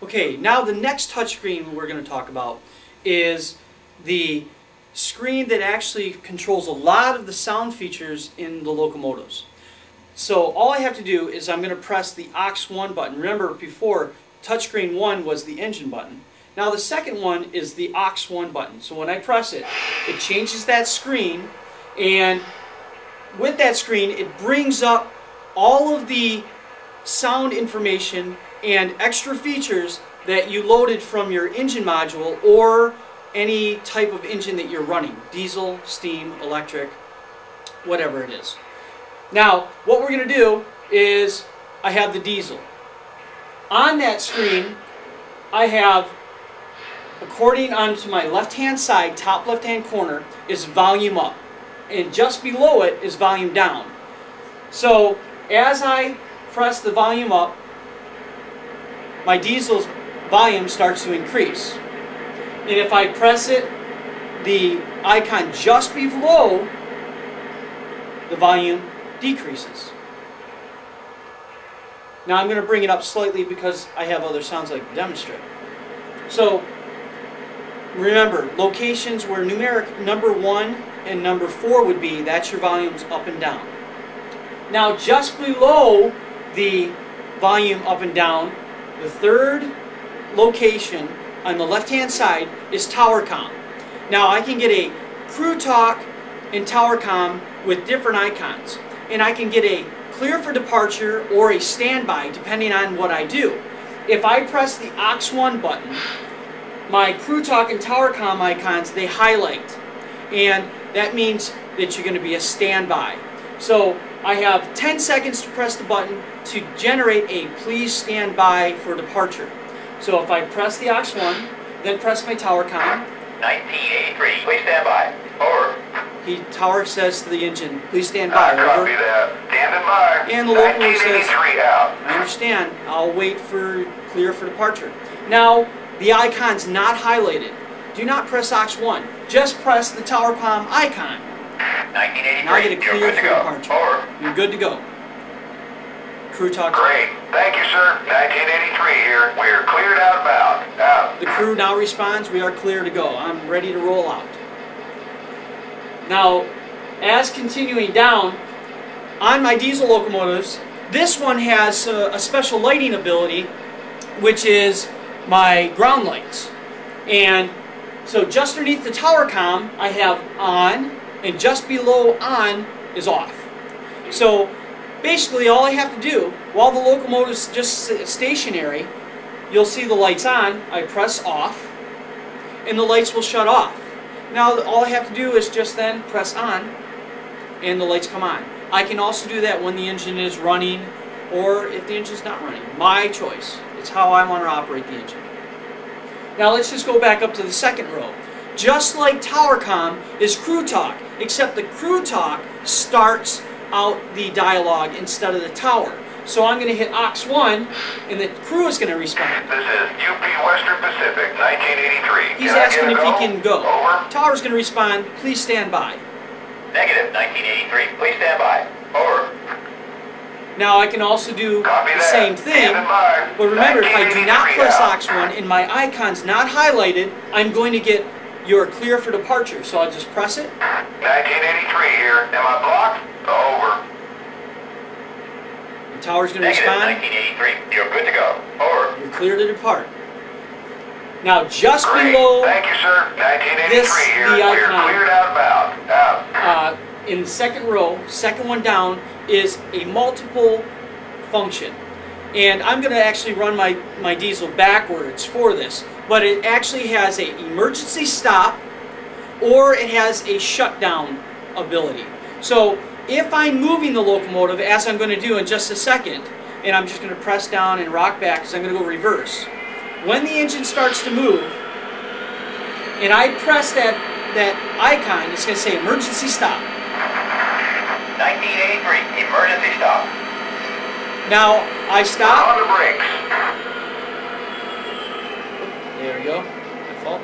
Okay, now the next touchscreen we're going to talk about is the screen that actually controls a lot of the sound features in the locomotives. So all I have to do is I'm going to press the AUX1 button. Remember before, touchscreen 1 was the engine button. Now the second one is the AUX1 button. So when I press it, it changes that screen, and with that screen it brings up all of the sound information and extra features that you loaded from your engine module or any type of engine that you're running. Diesel, steam, electric, whatever it is. Now what we're going to do is I have the diesel. On that screen I have, according onto my left hand side, top left hand corner, is volume up, and just below it is volume down. So as I press the volume up, my diesel's volume starts to increase. And if I press it, the icon just below, the volume decreases. Now I'm going to bring it up slightly because I have other sounds like to demonstrate. So remember, locations where numeric number 1 and number 4 would be, that's your volumes up and down. Now just below the volume up and down, the third location on the left hand side is tower comm. Now I can get a crew talk and tower comm with different icons, and I can get a clear for departure or a standby depending on what I do. If I press the AUX1 button, my crew talk and tower comm icons, they highlight, and that means that you're going to be a standby. So I have 10 seconds to press the button to generate a please stand by for departure. So if I press the AUX1, then press my tower comm. 1983, please stand by. Over. The tower says to the engine, please stand by. Over. Copy that. Standing by. And the locomotive says, 1983 out. I understand, I'll wait for clear for departure. Now the icon's not highlighted. Do not press AUX1. Just press the tower comm icon. 1983, now I get a clear you're good for to go. departure. Over. You're good to go. Crew talk. Great. Thank you, sir. 1983 here. We are cleared outbound. Out. The crew now responds, we are clear to go. I'm ready to roll out. Now, as continuing down, on my diesel locomotives, this one has a special lighting ability, which is my ground lights. And so just underneath the tower comm, I have on, and just below on is off. So basically all I have to do, while the locomotive's just stationary, you'll see the lights on, I press off, and the lights will shut off. Now all I have to do is just then press on, and the lights come on. I can also do that when the engine is running, or if the engine's not running. My choice. It's how I want to operate the engine. Now let's just go back up to the second row. Just like tower comm is crew talk, except the crew talk starts out the dialogue instead of the tower. So I'm going to hit AUX1, and the crew is going to respond. This is UP Western Pacific, 1983. He's asking if he can go. Over. Tower's going to respond, please stand by. Negative, 1983. Please stand by. Over. Now I can also do Copy the that. same thing, Standing by. but remember, if I do not 1983 press out. AUX1 and my icon's not highlighted, I'm going to get your clear for departure. So I'll just press it. 1983 here. Am I blocked? Over. The tower's going to Negative, respond. 1983. You're good to go. Over. You're clear to depart. Now just Great. below Thank you, sir. 1983 this, here. the We're icon. cleared outbound. Out. In the second row, second one down, is a multiple function. And I'm going to actually run my diesel backwards for this. But it actually has an emergency stop, or it has a shutdown ability. So if I'm moving the locomotive, as I'm going to do in just a second, and I'm just going to press down and rock back because I'm going to go reverse. When the engine starts to move, and I press that icon, it's going to say emergency stop. 1983. Emergency stop. Now I stop. On the brakes. There we go. My fault.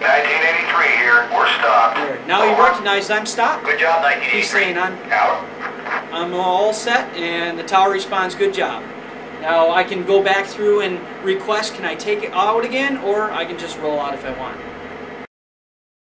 1983 here. We're stopped. There. Now he Over. recognized I'm stopped. Good job, 1983. He's saying Out. I'm all set, and the tower responds, good job. Now I can go back through and request, can I take it out again, or I can just roll out if I want.